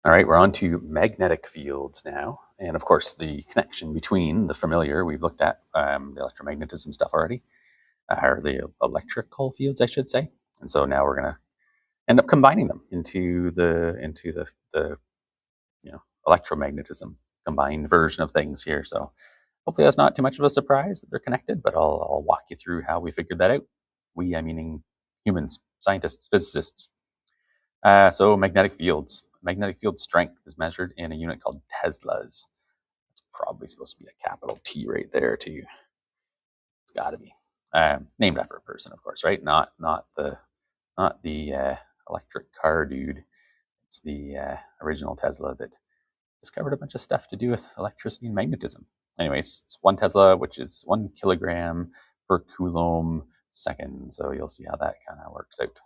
All right, we're on to magnetic fields now. And of course, the connection between the familiar, we've looked at the electromagnetism stuff already, or the electrical fields, I should say. And so now we're going to end up combining them into the electromagnetism combined version of things here. So hopefully that's not too much of a surprise that they're connected, but I'll walk you through how we figured that out. We, I meaning humans, scientists, physicists. So magnetic fields. Magnetic field strength is measured in a unit called Teslas. It's probably supposed to be a capital T right there too. It's got to be named after a person, of course, right? Not the electric car dude. It's the original Tesla that discovered a bunch of stuff to do with electricity and magnetism. Anyways, it's 1 Tesla, which is 1 kilogram per coulomb second. So you'll see how that kind of works out.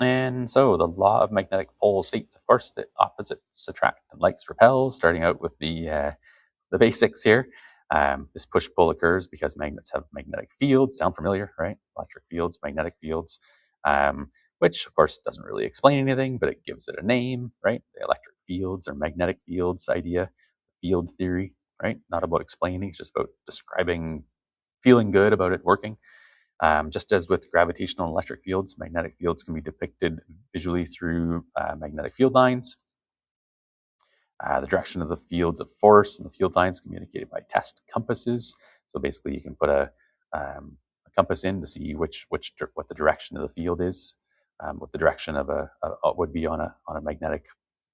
And so the law of magnetic pole states, of course, that opposites attract and likes repel, starting out with the basics here. This push-pull occurs because magnets have magnetic fields. Sound familiar, right? Electric fields, magnetic fields, which, of course, doesn't really explain anything, but it gives it a name, right? The electric fields or magnetic fields idea, field theory, right? Not about explaining, it's just about describing, feeling good about it working. Just as with gravitational and electric fields, magnetic fields can be depicted visually through magnetic field lines. The direction of the fields of force and the field lines communicated by test compasses. So basically, you can put a compass in to see what the direction of the field is, what the direction of would be on a magnetic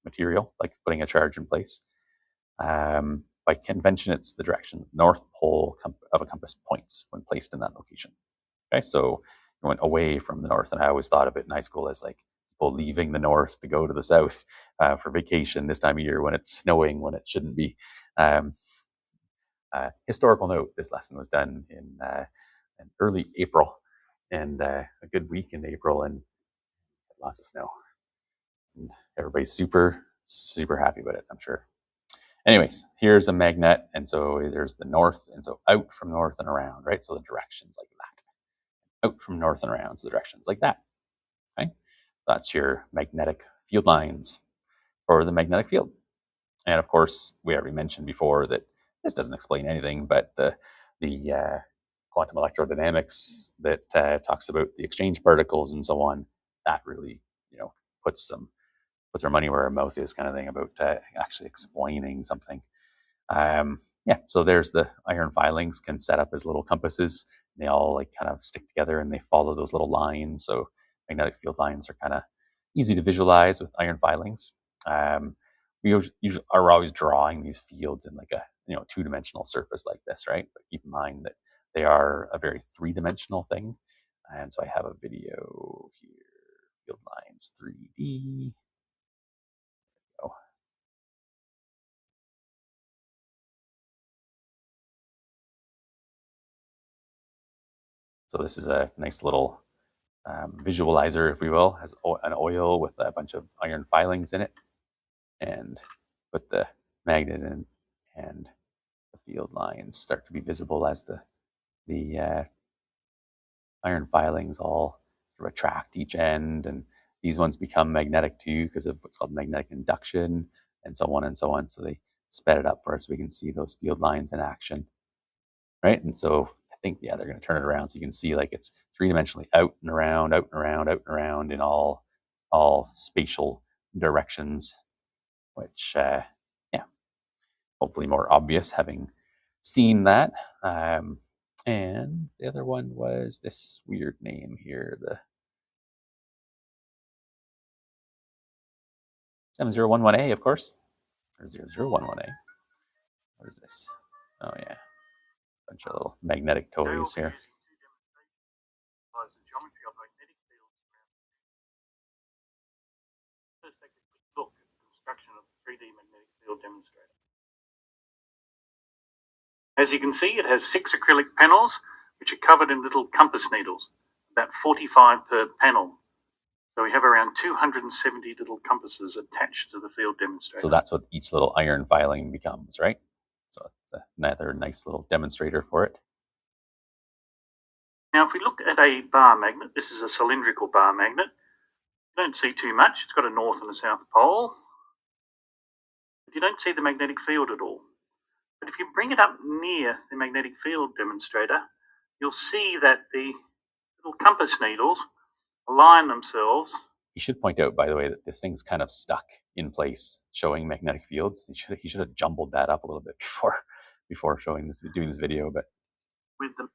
material, like putting a charge in place. By convention, it's the direction north pole of a compass points when placed in that location. Okay, so you went away from the north, and I always thought of it in high school as like people leaving the north to go to the south for vacation this time of year when it's snowing when it shouldn't be. Historical note: this lesson was done in early April, and a good week in April, and lots of snow. And everybody's super happy about it, I'm sure. Anyways, here's a magnet, and so there's the north, and so out from north and around, right? So the direction's like that. Out from north and around, so the direction's like that. Okay, that's your magnetic field lines for the magnetic field. And of course, we already mentioned before that this doesn't explain anything, but the quantum electrodynamics that talks about the exchange particles and so on, that really puts our money where our mouth is, kind of thing, about actually explaining something. So there's the iron filings can set up as little compasses. They all like kind of stick together and they follow those little lines. So magnetic field lines are kind of easy to visualize with iron filings. We usually are always drawing these fields in like a two-dimensional surface like this, right? But keep in mind that they are a very three-dimensional thing. And so I have a video here, field lines 3D. So this is a nice little visualizer, if we will, has an oil with a bunch of iron filings in it, and put the magnet in, and the field lines start to be visible as the iron filings all attract each end, and these ones become magnetic too because of what's called magnetic induction, and so on and so on. So they sped it up for us so we can see those field lines in action, right? And so I think, they're going to turn it around so you can see like it's three-dimensionally out and around, out and around, out and around in all spatial directions, which, hopefully more obvious having seen that. And the other one was this weird name here, the 7011A, of course, or 0011A. What is this? Oh, yeah. Bunch of little magnetic toys here. First, take a quick look at the construction of the 3D magnetic field demonstrator. As you can see, it has 6 acrylic panels, which are covered in little compass needles, about 45 per panel. So we have around 270 little compasses attached to the field demonstrator. So that's what each little iron filing becomes, right? So it's another nice little demonstrator for it. Now, if we look at a bar magnet, this is a cylindrical bar magnet. You don't see too much. It's got a north and a south pole. But you don't see the magnetic field at all. But if you bring it up near the magnetic field demonstrator, you'll see that the little compass needles align themselves. You should point out, by the way, that this thing's kind of stuck in place, showing magnetic fields. He should have jumbled that up a little bit before doing this video. But with the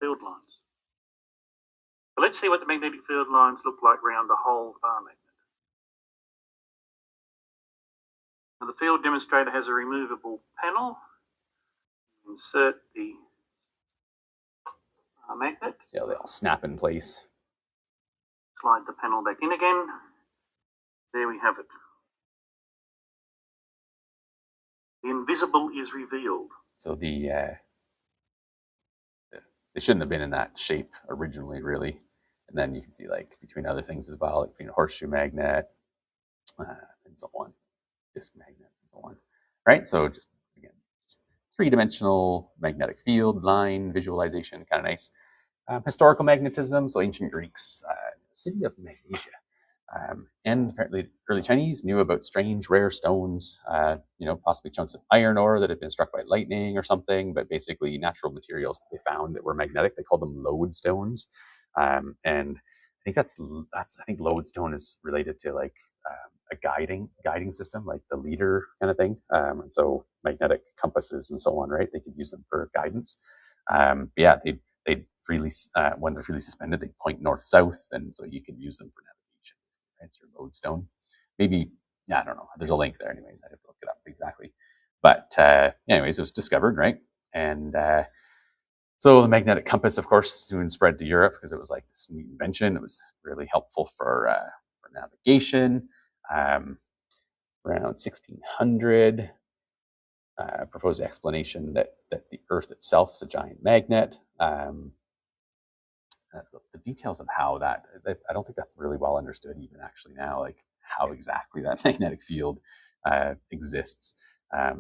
field lines. So let's see what the magnetic field lines look like around the whole bar magnet. Now the field demonstrator has a removable panel. Insert the magnet. See how they all snap in place. Slide the panel back in again. There we have it. The invisible is revealed. So they shouldn't have been in that shape originally, really. And then you can see, like, between other things as well, like between a horseshoe magnet and so on, disc magnets and so on. Right? So just, again, just three-dimensional magnetic field line visualization, kind of nice. Historical magnetism, so ancient Greeks, city of Magnesia. And apparently early Chinese knew about strange, rare stones, possibly chunks of iron ore that had been struck by lightning or something, but basically natural materials that they found that were magnetic. They called them lodestones. And I think lodestone is related to like a guiding system, like the leader kind of thing. And so magnetic compasses and so on, right? They could use them for guidance. They'd freely, when they're freely suspended, they point north-south, and so you can use them for navigation. It's your lodestone. Maybe, I don't know. There's a link there anyways. I have to look it up exactly. But anyways, it was discovered, right? And so the magnetic compass, of course, soon spread to Europe because it was like this neat invention. It was really helpful for navigation. Around 1600, proposed explanation that the Earth itself is a giant magnet. The details of how that, I don't think that's really well understood even actually now, like how exactly that magnetic field exists.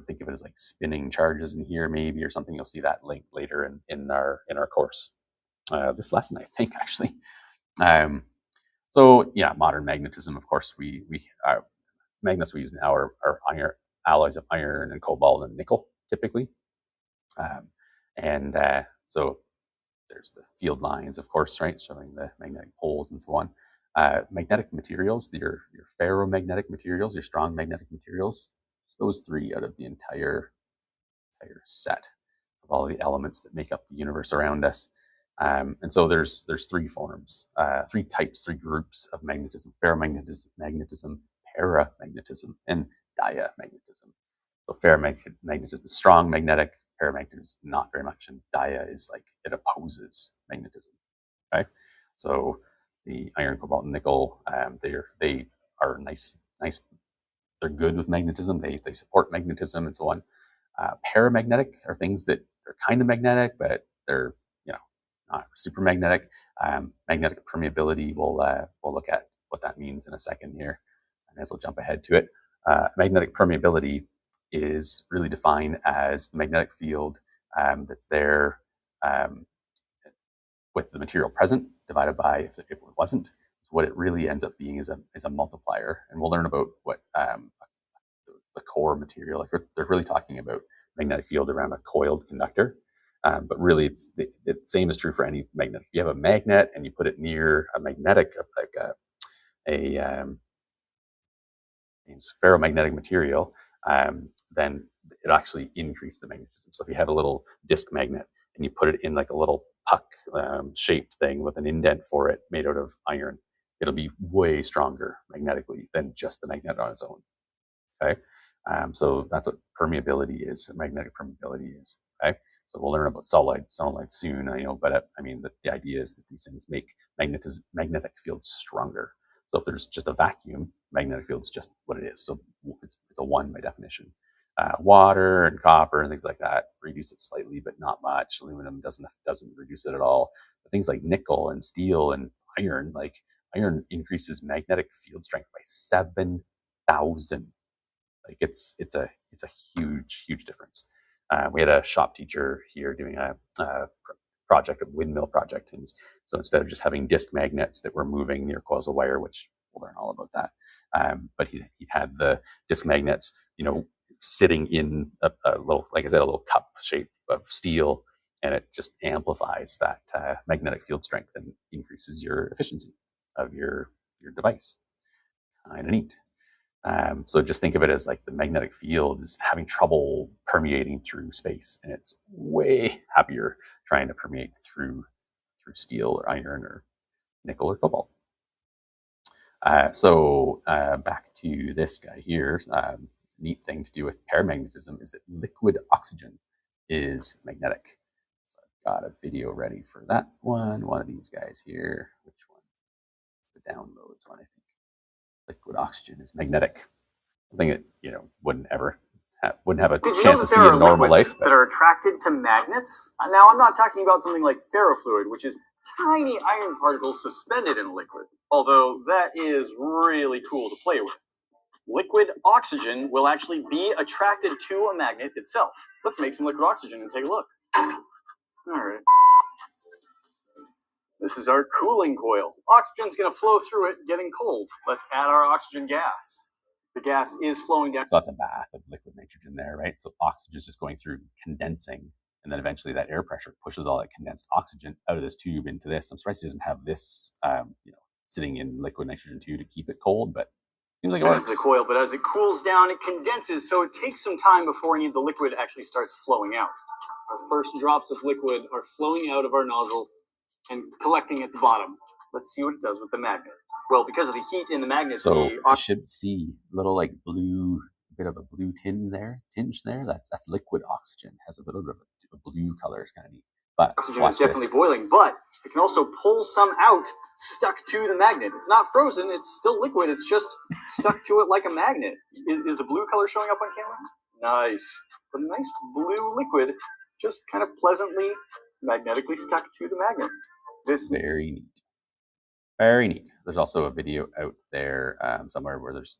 Think of it as like spinning charges in here maybe, or something. You'll see that link later in our course. This lesson, I think, actually. So yeah, modern magnetism, of course, magnets we use now are iron, alloys of iron and cobalt and nickel, typically. So there's the field lines, of course, right, showing the magnetic poles and so on. Magnetic materials, your ferromagnetic materials, your strong magnetic materials, just those three out of the entire set of all the elements that make up the universe around us. And so there's three forms, three types, three groups of magnetism: ferromagnetism, paramagnetism, and diamagnetism. So ferromagnetism is strong magnetic, paramagnetism is not very much, and dia is like it opposes magnetism. Okay, so the iron, cobalt, and nickel, they are nice. They're good with magnetism. They support magnetism and so on. Paramagnetic are things that are kind of magnetic, but they're not super magnetic. Magnetic permeability, we'll look at what that means in a second here. I may as well jump ahead to it. Magnetic permeability is really defined as the magnetic field that's there with the material present divided by if it wasn't. So what it really ends up being is a multiplier, and we'll learn about what the core material. Like they're really talking about magnetic field around a coiled conductor. But really, it's the same is true for any magnet. If you have a magnet and you put it near a magnetic, like a ferromagnetic material, then it actually increases the magnetism. So if you have a little disc magnet and you put it in like a little puck shaped thing with an indent for it made out of iron, it'll be way stronger magnetically than just the magnet on its own. Okay, so that's what permeability is. Magnetic permeability is. Okay. So we'll learn about solenoid soon, but the idea is that these things make magnetic fields stronger. So if there's just a vacuum, magnetic field's just what it is. So it's a one by definition. Water and copper and things like that reduce it slightly, but not much. Aluminum doesn't reduce it at all. But things like nickel and steel and iron, like iron increases magnetic field strength by 7,000. Like it's a huge difference. We had a shop teacher here doing a project, a windmill project. And so instead of just having disc magnets that were moving near coils of wire, which we'll learn all about that, but he had the disc magnets, sitting in a little, like I said, a little cup shape of steel, and it just amplifies that magnetic field strength and increases your efficiency of your device. Kind of neat. So just think of it as like the magnetic field is having trouble permeating through space, and it's way happier trying to permeate through steel or iron or nickel or cobalt. So back to this guy here. Neat thing to do with paramagnetism is that liquid oxygen is magnetic. So I've got a video ready for that one. One of these guys here. Which one? It's the downloads one, I think. Liquid oxygen is magnetic. Something that wouldn't have a chance to see in normal life. That are attracted to magnets. Now, I'm not talking about something like ferrofluid, which is tiny iron particles suspended in a liquid, although that is really cool to play with. Liquid oxygen will actually be attracted to a magnet itself. Let's make some liquid oxygen and take a look. All right. This is our cooling coil. Oxygen's going to flow through it, getting cold. Let's add our oxygen gas. The gas is flowing down. So that's a bath of liquid nitrogen there, right? So oxygen is just going through, condensing, and then eventually that air pressure pushes all that condensed oxygen out of this tube into this. I'm surprised it doesn't have this, sitting in liquid nitrogen too to keep it cold, but seems like it works. The coil, but as it cools down, it condenses, so it takes some time before any of the liquid actually starts flowing out. Our first drops of liquid are flowing out of our nozzle and collecting at the bottom. Let's see what it does with the magnet. Well, because of the heat in the magnet, so you should see little like bit of a blue tinge there. That's liquid oxygen. Has a little bit of a blue color. It's kind of neat. But oxygen is definitely boiling, but it can also pull some out stuck to the magnet. It's not frozen, it's still liquid, it's just stuck to it like a magnet. Is the blue color showing up on camera? Nice. A nice blue liquid just kind of pleasantly magnetically stuck to the magnet. This very neat. Very neat. There's also a video out there somewhere where there's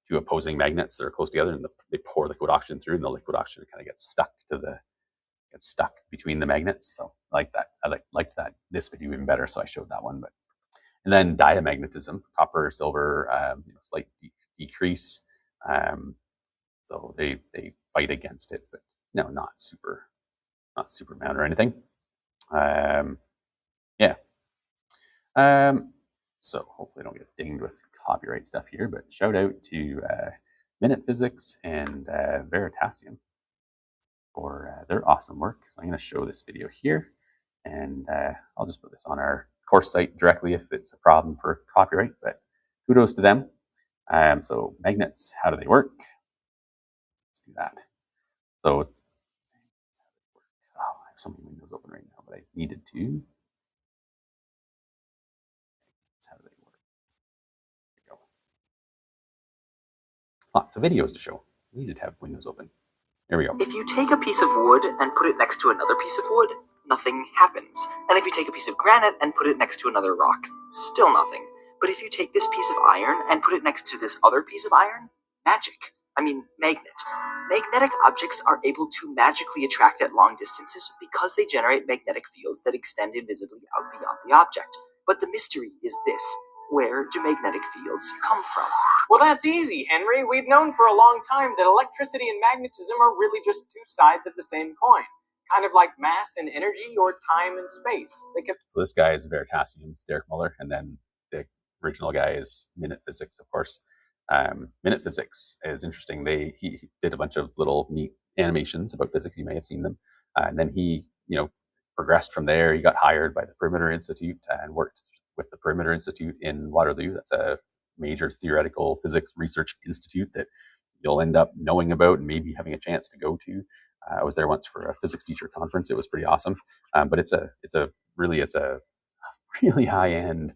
two opposing magnets that are close together, and they pour liquid oxygen through, and the liquid oxygen kind of gets stuck between the magnets. So I like that. I like that. This video even better, so I showed that one. And then diamagnetism, copper, silver, slight decrease. So they fight against it, but no, not Superman or anything. So hopefully I don't get dinged with copyright stuff here, but shout out to Minute Physics and Veritasium for their awesome work. So I'm going to show this video here, and I'll just put this on our course site directly if it's a problem for copyright, but kudos to them. So magnets, how do they work? Let's do that. So I have so many windows open right now, but I needed to. How do they work? There we go. Lots of videos to show. We needed to have windows open. There we go. If you take a piece of wood and put it next to another piece of wood, nothing happens. And if you take a piece of granite and put it next to another rock, still nothing. But if you take this piece of iron and put it next to this other piece of iron, magnet. Magnetic objects are able to magically attract at long distances because they generate magnetic fields that extend invisibly out beyond the object. But the mystery is this: where do magnetic fields come from? Well, that's easy, Henry. We've known for a long time that electricity and magnetism are really just two sides of the same coin. Kind of like mass and energy or time and space. So this guy is Veritasium, it's Derek Muller, and then the original guy is Minute Physics, of course. Minute Physics is interesting. He did a bunch of little neat animations about physics. You may have seen them. And then he, progressed from there. He got hired by the Perimeter Institute and worked with the Perimeter Institute in Waterloo. That's a major theoretical physics research institute that you'll end up knowing about and maybe having a chance to go to. I was there once for a physics teacher conference. It was pretty awesome. But it's a really high end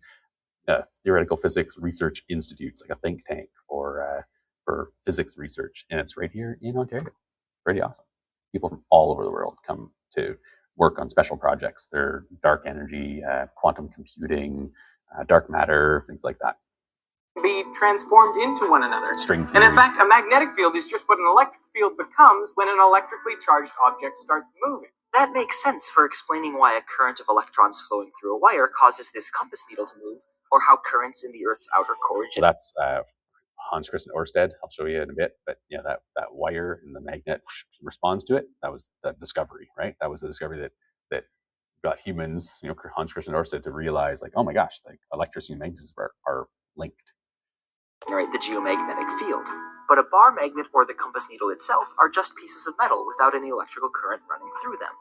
theoretical physics research institute. It's like a think tank for physics research, and it's right here in Ontario. Pretty awesome. People from all over the world come to work on special projects. They're dark energy, quantum computing, dark matter, things like that. Be transformed into one another. String theory. And in fact, a magnetic field is just what an electric field becomes when an electrically charged object starts moving. That makes sense for explaining why a current of electrons flowing through a wire causes this compass needle to move, or how currents in the Earth's outer core So that's Hans Christian Ørsted. I'll show you in a bit, but yeah, that wire and the magnet responds to it. That was the discovery, right? That was the discovery that got humans, Hans Christian Ørsted, to realize, like, oh my gosh, like electricity and magnetism are linked. Generate the geomagnetic field. But a bar magnet or the compass needle itself are just pieces of metal without any electrical current running through them.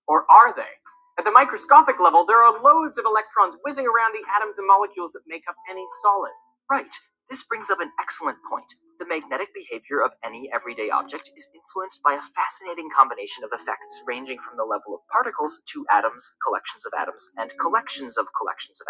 Or are they? At the microscopic level, there are loads of electrons whizzing around the atoms and molecules that make up any solid. Right. This brings up an excellent point. The magnetic behavior of any everyday object is influenced by a fascinating combination of effects ranging from the level of particles to atoms, collections of atoms, and collections of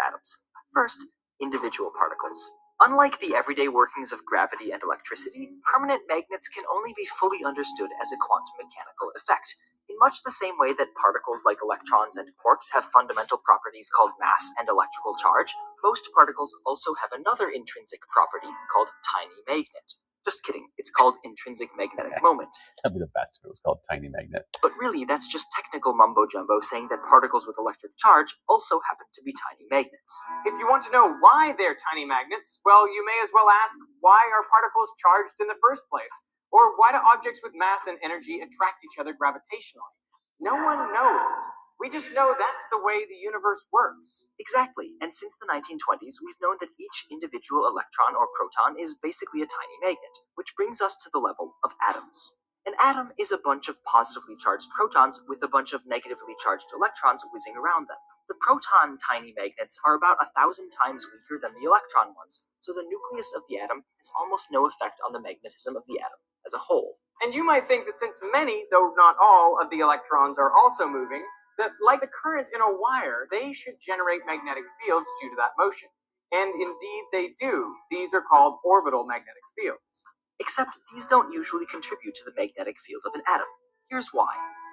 atoms. First, individual particles. Unlike the everyday workings of gravity and electricity, permanent magnets can only be fully understood as a quantum mechanical effect, in much the same way that particles like electrons and quarks have fundamental properties called mass and electrical charge. Most particles also have another intrinsic property called tiny magnet. Just kidding, it's called intrinsic magnetic moment. That'd be the best if it was called tiny magnet. But really, that's just technical mumbo-jumbo saying that particles with electric charge also happen to be tiny magnets. If you want to know why they're tiny magnets, well, you may as well ask, why are particles charged in the first place? Or why do objects with mass and energy attract each other gravitationally? No one knows. We just know that's the way the universe works. Exactly, and since the 1920s, we've known that each individual electron or proton is basically a tiny magnet, which brings us to the level of atoms. An atom is a bunch of positively charged protons with a bunch of negatively charged electrons whizzing around them. The proton tiny magnets are about 1,000 times weaker than the electron ones, so the nucleus of the atom has almost no effect on the magnetism of the atom as a whole. And you might think that since many, though not all, of the electrons are also moving, that like the current in a wire, they should generate magnetic fields due to that motion. And indeed they do. These are called orbital magnetic fields. Except these don't usually contribute to the magnetic field of an atom. Here's why.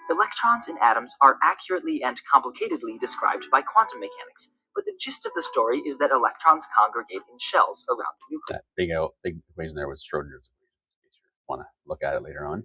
Electrons in atoms are accurately and complicatedly described by quantum mechanics, but the gist of the story is that electrons congregate in shells around the nucleus. That big equation there was Schrodinger's equation, in case you want to look at it later on.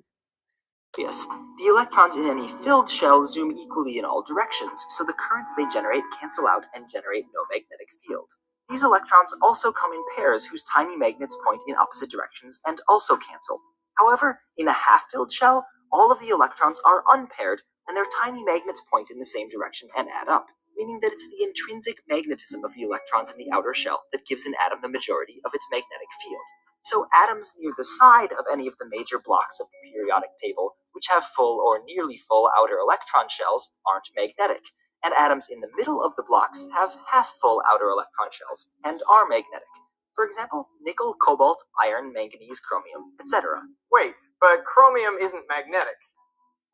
Yes, the electrons in any filled shell zoom equally in all directions, so the currents they generate cancel out and generate no magnetic field. These electrons also come in pairs whose tiny magnets point in opposite directions and also cancel. However, in a half-filled shell, all of the electrons are unpaired and their tiny magnets point in the same direction and add up, meaning that it's the intrinsic magnetism of the electrons in the outer shell that gives an atom the majority of its magnetic field. So atoms near the side of any of the major blocks of the periodic table, which have full or nearly full outer electron shells, aren't magnetic, and atoms in the middle of the blocks have half-full outer electron shells and are magnetic. For example, nickel, cobalt, iron, manganese, chromium, etc. Wait, but chromium isn't magnetic.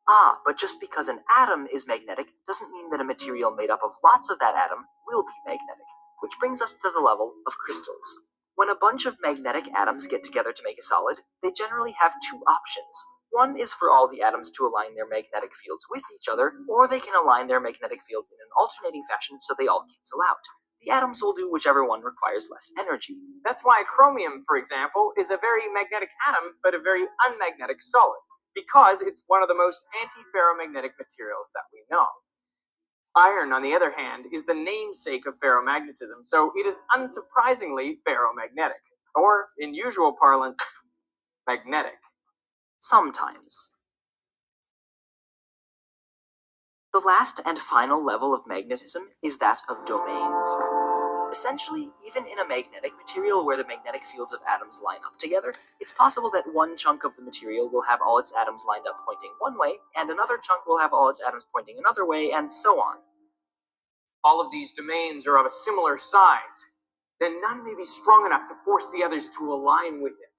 Ah, but just because an atom is magnetic doesn't mean that a material made up of lots of that atom will be magnetic, which brings us to the level of crystals. When a bunch of magnetic atoms get together to make a solid, they generally have two options. One is for all the atoms to align their magnetic fields with each other, or they can align their magnetic fields in an alternating fashion so they all cancel out. The atoms will do whichever one requires less energy. That's why chromium, for example, is a very magnetic atom, but a very unmagnetic solid, because it's one of the most anti-ferromagnetic materials that we know. Iron, on the other hand, is the namesake of ferromagnetism, so it is unsurprisingly ferromagnetic, or, in usual parlance, magnetic. Sometimes. The last and final level of magnetism is that of domains. Essentially, even in a magnetic material where the magnetic fields of atoms line up together, it's possible that one chunk of the material will have all its atoms lined up pointing one way, and another chunk will have all its atoms pointing another way, and so on. All of these domains are of a similar size. Then none may be strong enough to force the others to align with it.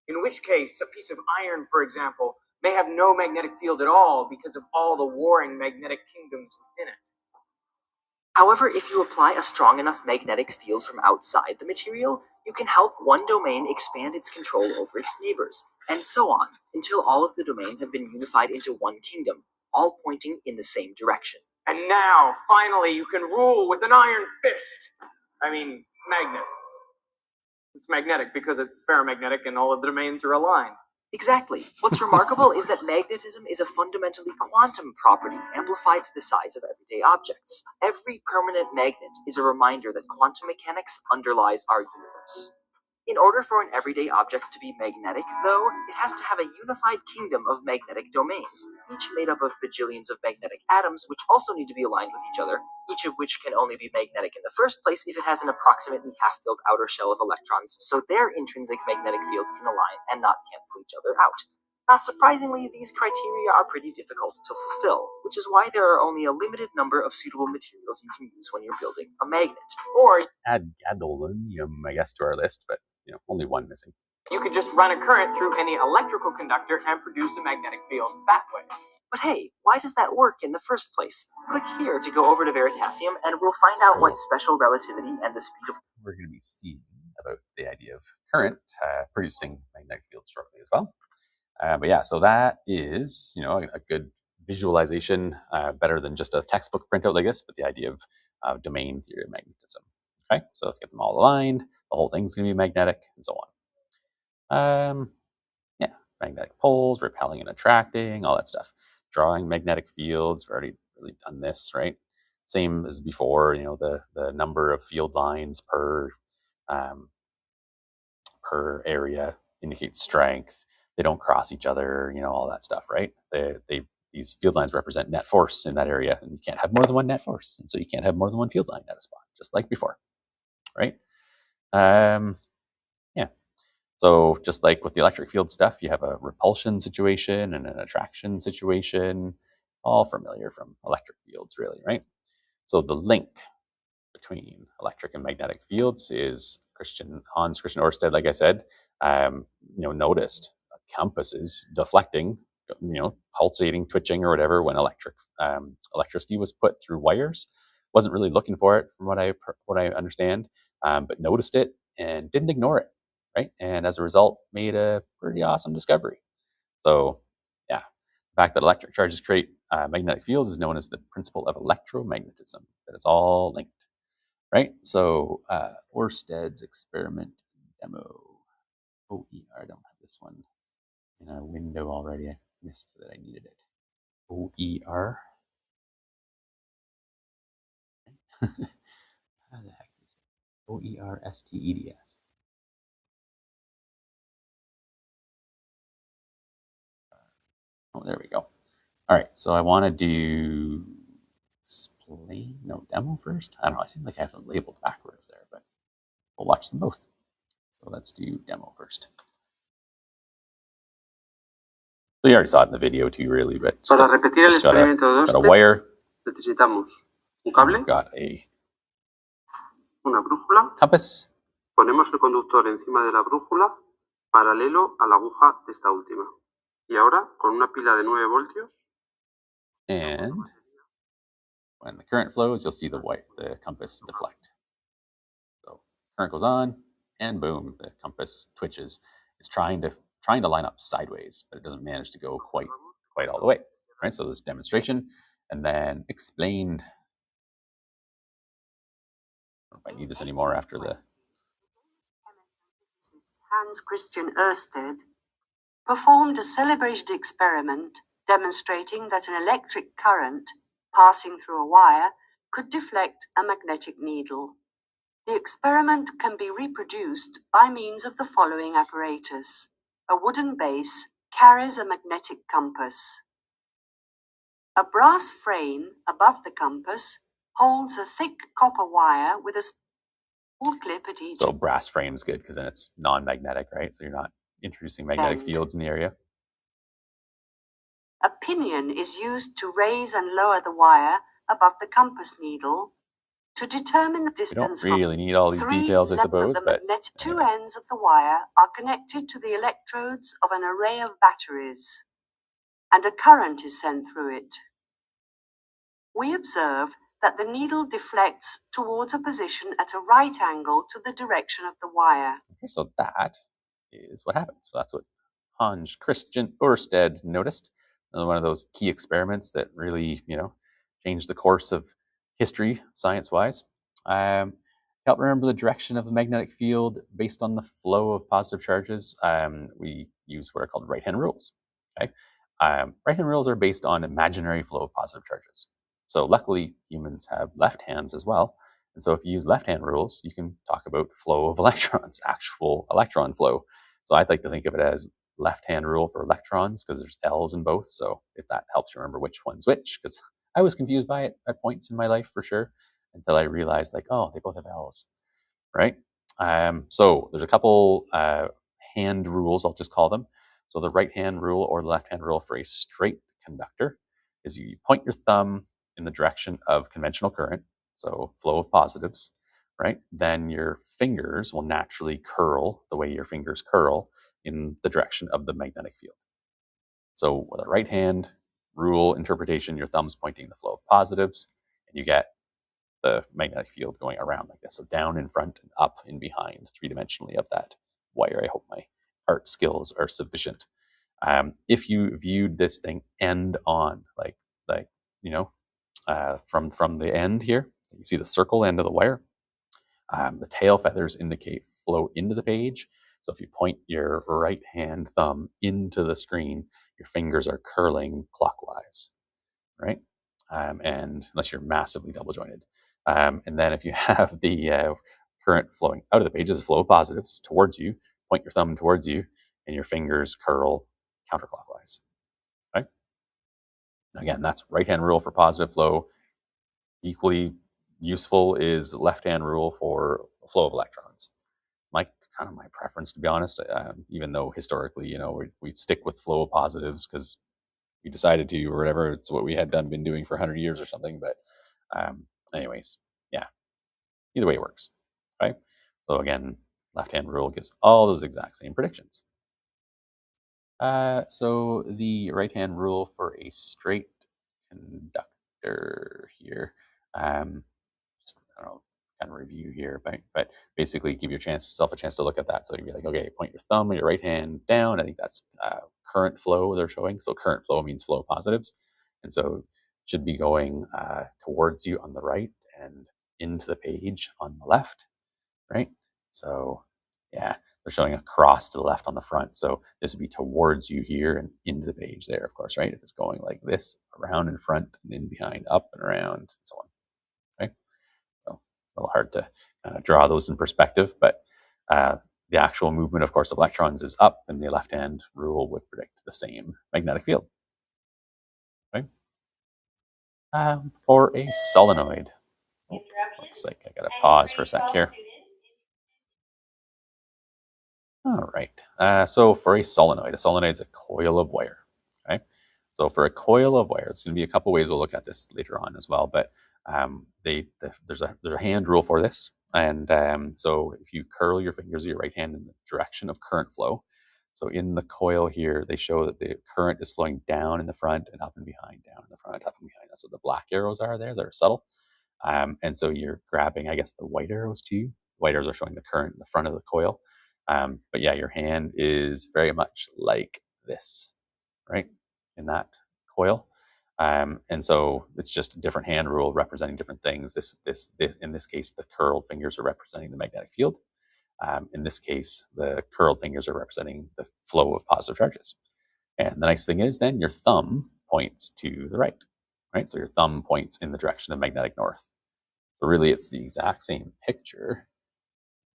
In which case, a piece of iron, for example, may have no magnetic field at all because of all the warring magnetic kingdoms within it. However, if you apply a strong enough magnetic field from outside the material, you can help one domain expand its control over its neighbors, and so on, until all of the domains have been unified into one kingdom, all pointing in the same direction. And now, finally, you can rule with an iron fist. Magnet. It's magnetic because it's ferromagnetic and all of the domains are aligned. Exactly. What's remarkable is that magnetism is a fundamentally quantum property amplified to the size of everyday objects. Every permanent magnet is a reminder that quantum mechanics underlies our universe. In order for an everyday object to be magnetic, though, it has to have a unified kingdom of magnetic domains, each made up of bajillions of magnetic atoms, which also need to be aligned with each other, each of which can only be magnetic in the first place if it has an approximately half-filled outer shell of electrons, so their intrinsic magnetic fields can align and not cancel each other out. Not surprisingly, these criteria are pretty difficult to fulfill, which is why there are only a limited number of suitable materials you can use when you're building a magnet. Or Add gadolinium, I guess, to our list, but only one missing. you could just run a current through any electrical conductor and produce a magnetic field that way. But hey, why does that work in the first place? Click here to go over to Veritasium, and we'll find out what special relativity and the speed of... We're going to be seeing about the idea of current producing magnetic fields shortly as well. But yeah, so that is, a good visualization, better than just a textbook printout like this, but the idea of domain theory of magnetism. Okay, so let's get them all aligned. The whole thing's going to be magnetic, and so on. Yeah, magnetic poles, repelling and attracting, all that stuff. Drawing magnetic fields, we've already really done this, right? Same as before, the number of field lines per area indicates strength. They don't cross each other, all that stuff, right? These field lines represent net force in that area, and you can't have more than one net force, and so you can't have more than one field line at a spot, just like before, right? Yeah. So just like with the electric field stuff, you have a repulsion situation and an attraction situation, all familiar from electric fields, really, right? So the link between electric and magnetic fields is Hans Christian Ørsted, like I said, noticed compasses deflecting, pulsating, twitching, or whatever when electricity was put through wires. Wasn't really looking for it, from what I understand, but noticed it and didn't ignore it, right? And as a result, made a pretty awesome discovery. So, yeah, the fact that electric charges create magnetic fields is known as the principle of electromagnetism. That it's all linked. Right, so Ørsted's experiment demo. OER, I don't have this one in a window already. I missed that I needed it. OER. How the heck is it? OERSTEDS. Oh, there we go. All right, so I want to do demo first. I don't know. I seem like I have them labeled backwards there, but we'll watch them both. So let's do demo first. So you already saw it in the video too, really, but Para repetir el experimento de got a wire. Necesitamos un cable, Got a una brújula. compass. Ponemos el conductor encima de la brújula, paralelo a la aguja de esta última. Y ahora, con una pila de 9 voltios. And when the current flows, you'll see the compass deflect. So current goes on, and boom, the compass twitches. It's trying to line up sideways, but it doesn't manage to go quite all the way. Right? So this demonstration, and then explained. I don't know if I need this anymore after the. Hans Christian Ørsted performed a celebrated experiment demonstrating that an electric current passing through a wire could deflect a magnetic needle. The experiment can be reproduced by means of the following apparatus. A wooden base carries a magnetic compass. A brass frame above the compass holds a thick copper wire with a small clip at each. So brass frame's good because then it's non-magnetic, right? So you're not introducing magnetic fields in the area. A pinion is used to raise and lower the wire above the compass needle to determine the distance. You don't really need all these details, I suppose, but two ends of the wire are connected to the electrodes of an array of batteries, and a current is sent through it. We observe that the needle deflects towards a position at a right angle to the direction of the wire. Okay, so that is what happens. So that's what Hans Christian Ørsted noticed. Another one of those key experiments that really, changed the course of history, science-wise. Help remember the direction of the magnetic field based on the flow of positive charges. We use what are called right-hand rules. Okay, right-hand rules are based on imaginary flow of positive charges. So luckily, humans have left hands as well. And so if you use left-hand rules, you can talk about flow of electrons, actual electron flow. So I'd like to think of it as left-hand rule for electrons because there's L's in both. So if that helps you remember which one's which, because I was confused by it at points in my life for sure, until I realized like, oh, they both have L's, right? So there's a couple hand rules, I'll just call them. So the right-hand rule or the left-hand rule for a straight conductor is you point your thumb in the direction of conventional current, so flow of positives, right? Then your fingers will naturally curl the way your fingers curl in the direction of the magnetic field. So with a right-hand rule interpretation, your thumb's pointing the flow of positives, and you get the magnetic field going around like this. So down in front and up in behind, three-dimensionally of that wire. I hope my art skills are sufficient. If you viewed this thing end on, like from the end here, you see the circle end of the wire. The tail feathers indicate flow into the page. So if you point your right hand thumb into the screen, your fingers are curling clockwise, right? And unless you're massively double jointed. And then if you have the current flowing out of the page as flow of positives towards you, point your thumb towards you, and your fingers curl counterclockwise. Right? Again, that's right-hand rule for positive flow. Equally useful is left-hand rule for flow of electrons. Kind of my preference, to be honest. Even though historically, we stick with flow of positives because we decided to, or whatever. It's what we had been doing for 100 years or something. But anyways, yeah. Either way it works, right? So again, left-hand rule gives all those exact same predictions. So the right-hand rule for a straight conductor here, just, I don't know, kind of review here, but basically give yourself a chance to look at that. So you'd be like, okay, point your thumb or your right hand down. I think that's current flow they're showing. So current flow means flow of positives. And so it should be going towards you on the right and into the page on the left, right? So yeah, they're showing a cross to the left on the front. So this would be towards you here and into the page there, of course, right? If it's going like this, around in front and in behind, up and around, and so on, right? So a little hard to draw those in perspective, but the actual movement, of course, of electrons is up, and the left-hand rule would predict the same magnetic field, right? For a solenoid, looks like I got to pause for a sec here. All right. So for a solenoid is a coil of wire. Okay. So for a coil of wire, it's going to be a couple ways we'll look at this later on as well. But there's a hand rule for this, and so if you curl your fingers of your right hand in the direction of current flow, so in the coil here, they show that the current is flowing down in the front and up and behind, down in the front, up and behind. That's what the black arrows are there. They're subtle. And so you're grabbing, I guess, the white arrows too. White arrows are showing the current in the front of the coil. But yeah, your hand is very much like this, right? In that coil. And so it's just a different hand rule representing different things. This in this case, the curled fingers are representing the magnetic field. In this case, the curled fingers are representing the flow of positive charges. And the nice thing is then your thumb points to the right, right? So your thumb points in the direction of magnetic north. So really it's the exact same picture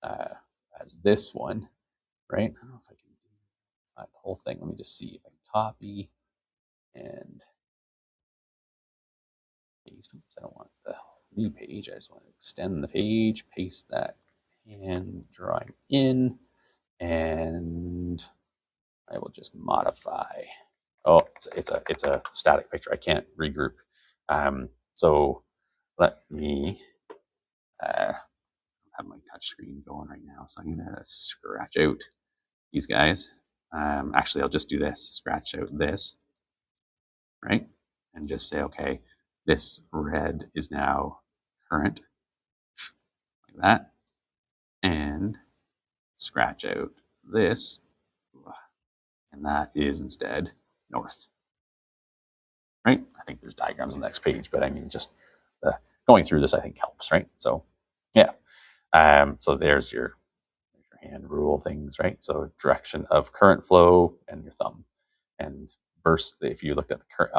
as this one, right? I don't know if I can do that whole thing. Let me just see if I can copy and paste. Oops, I don't want the new page. I just want to extend the page, paste that hand drawing in, and I will just modify. Oh, it's a static picture. I can't regroup. So let me have my touch screen going right now. So I'm going to scratch out these guys. Actually, I'll just do this, scratch out this, right? And just say, okay, this red is now current, like that. And scratch out this, and that is instead north, right? I think there's diagrams on the next page, but I mean, just going through this, I think helps, right? So yeah. So there's your hand rule things, right? So direction of current flow and your thumb. And versus if you looked at the current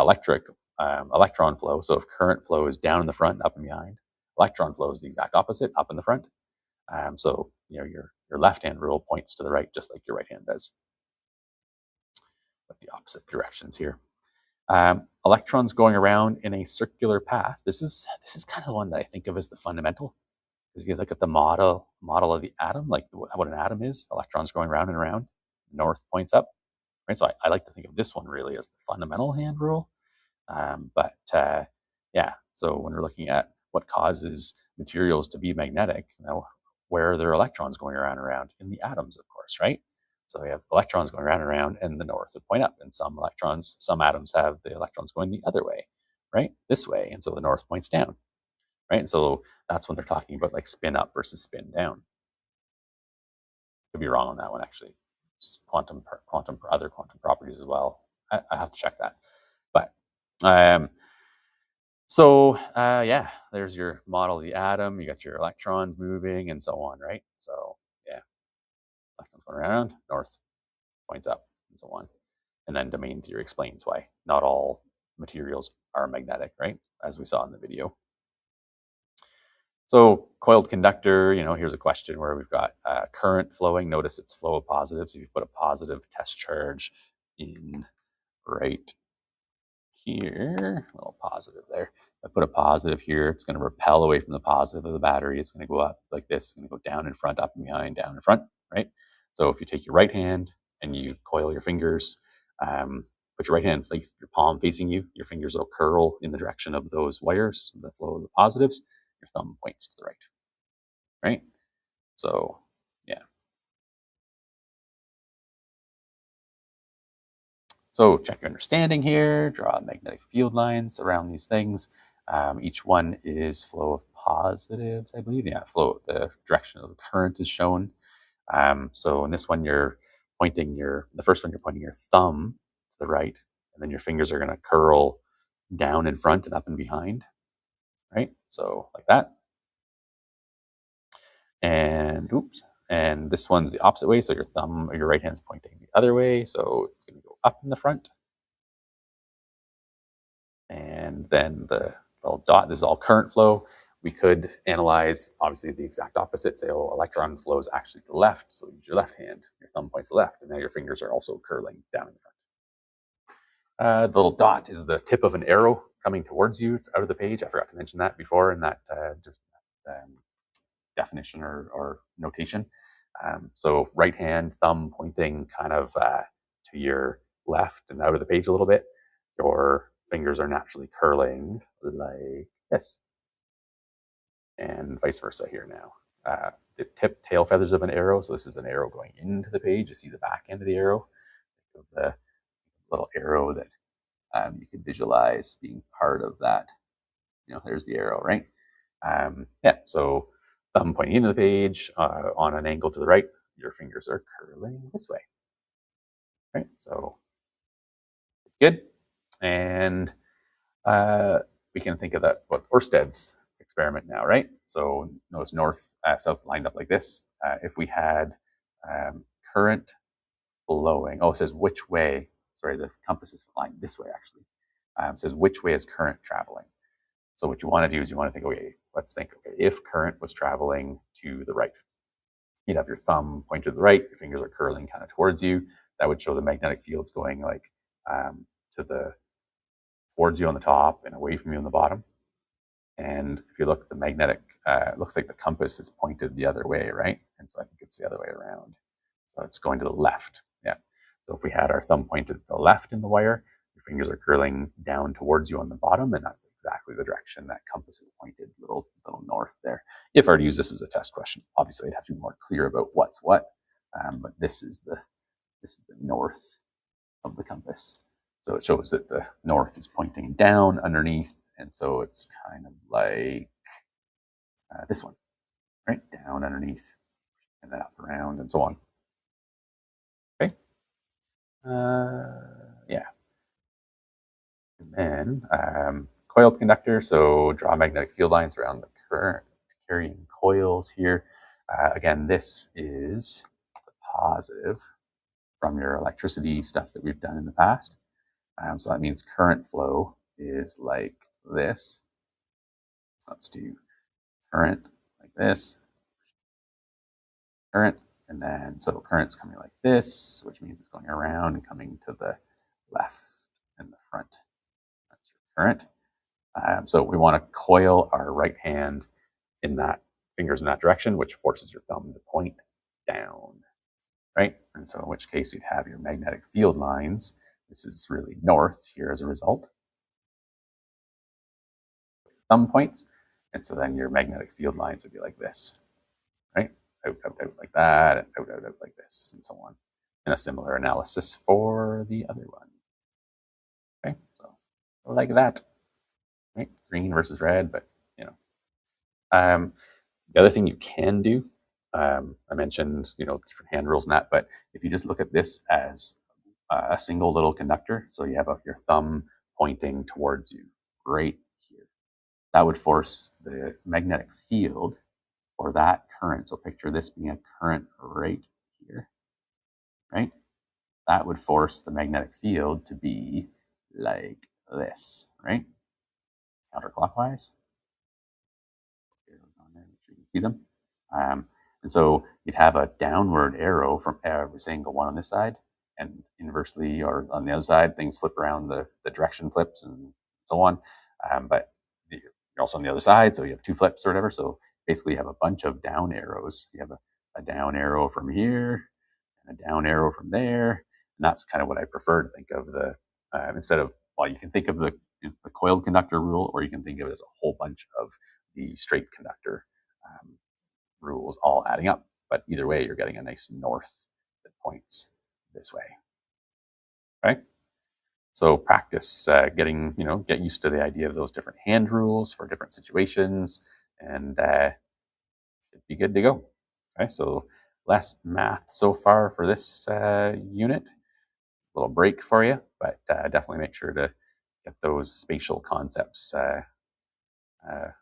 electron flow, so if current flow is down in the front, up and behind, electron flow is the exact opposite, up in the front. So your left hand rule points to the right, just like your right hand does, but the opposite directions here. Electrons going around in a circular path. This is kind of the one that I think of as the fundamental. Because if you look at the model of the atom, like what an atom is, electrons going round and around, north points up, right? So I like to think of this one really as the fundamental hand rule. Yeah, so when we're looking at what causes materials to be magnetic, where are their electrons going around and around? In the atoms, of course, right? So we have electrons going around and around, and the north would point up. And some atoms have the electrons going the other way, right? This way, and so the north points down, right? And so that's when they're talking about like spin up versus spin down. Could be wrong on that one, actually. Just other quantum properties as well. I have to check that. But yeah, there's your model of the atom. You got your electrons moving and so on, right? So yeah, electrons going around, north points up, and so on. And then domain theory explains why not all materials are magnetic, right? As we saw in the video. So coiled conductor, here's a question where we've got current flowing. Notice it's flow of positive. So if you put a positive test charge in right here, a little positive there. If I put a positive here, it's going to repel away from the positive of the battery. It's going to go up like this. It's going to go down in front, up and behind, down in front, right? So if you take your right hand and you coil your fingers, put your right hand, your palm facing you, your fingers will curl in the direction of those wires, the flow of the positives. Your thumb points to the right? So, yeah. So check your understanding here, draw magnetic field lines around these things. Each one is flow of positives, I believe. Yeah, the direction of the current is shown. So in this one, the first one, you're pointing your thumb to the right, and then your fingers are going to curl down in front and up and behind, right? So like that. And this one's the opposite way. So your thumb or your right hand's pointing the other way. So it's going to go up in the front. And then the little dot, this is all current flow. We could analyze, obviously, the exact opposite. Say, electron flow is actually to the left. So use your left hand. Your thumb points to the left. And now your fingers are also curling down in the front. The little dot is the tip of an arrow coming towards you. It's out of the page. I forgot to mention that before in that definition or notation. So right hand, thumb pointing kind of to your left and out of the page a little bit. Your fingers are naturally curling like this. And vice versa here now. The tail feathers of an arrow. So this is an arrow going into the page. You see the back end of the arrow. Think of the little arrow that you can visualize being part of that. There's the arrow, right? Yeah, so thumb pointing into the page on an angle to the right, your fingers are curling this way, right? So good. And we can think of that, Ørsted's experiment now, right? So notice north, south lined up like this. If we had current flowing, it says which way, sorry, the compass is lined this way actually. It says which way is current traveling. So what you want to do is you want to think, okay, let's think, if current was traveling to the right, you'd have your thumb pointed to the right, your fingers are curling kind of towards you. That would show the magnetic fields going like towards you on the top and away from you on the bottom. And if you look at the magnetic, it looks like the compass is pointed the other way, right? And so I think it's the other way around. So it's going to the left. Yeah. So if we had our thumb pointed to the left in the wire, your fingers are curling down towards you on the bottom, and that's exactly the direction that compass is pointed, little north there. If I were to use this as a test question, obviously I'd have to be more clear about what's what, but this is the north of the compass. So it shows that the north is pointing down underneath, and so it's kind of like this one, right? Down underneath, and then up around, and so on. Okay. Yeah. And then coiled conductor, so draw magnetic field lines around the current carrying coils here. Again, this is positive from your electricity stuff that we've done in the past. So that means current flow is like this. Let's do current like this, current, and then so current's coming like this, which means it's going around and coming to the left and the front. That's your current. So we want to coil our right hand in that, fingers in that direction, which forces your thumb to point down, right? And so in which case you'd have your magnetic field lines. This is really north here as a result. Thumb points. And so then your magnetic field lines would be like this, right? Out, out, out like that, and out, out, out like this, and so on. And a similar analysis for the other one. Okay, so like that, right? Green versus red, but you know. The other thing you can do, I mentioned, different hand rules and that, but if you just look at this as a single little conductor, so you have your thumb pointing towards you, right here, that would force the magnetic field or that current. So picture this being a current right here, right? That would force the magnetic field to be like this, right? Counterclockwise. Make sure you can see them. And so you'd have a downward arrow from every single one on this side, and inversely or on the other side, things flip around, the direction flips and so on. But you're also on the other side, so you have two flips or whatever. So basically you have a bunch of down arrows. You have a down arrow from here, and a down arrow from there. And that's kind of what I prefer to think of the, instead of, well, you can think of the coiled conductor rule, or you can think of it as a whole bunch of the straight conductor rules all adding up. But either way, you're getting a nice north that points this way. Okay? So practice getting, get used to the idea of those different hand rules for different situations, and should be good to go. Okay, so less math so far for this unit. A little break for you, but definitely make sure to get those spatial concepts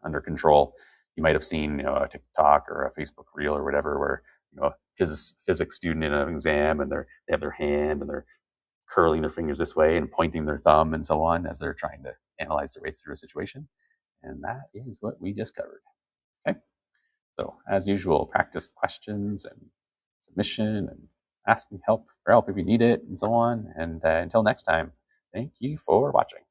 under control. You might have seen, a TikTok or a Facebook reel or whatever, where a physics student in an exam, and they have their hand and they're curling their fingers this way and pointing their thumb and so on as they're trying to analyze their way through a situation. And that is what we just covered. Okay. So as usual, practice questions and submission, and ask me for help if you need it, and so on. And until next time, thank you for watching.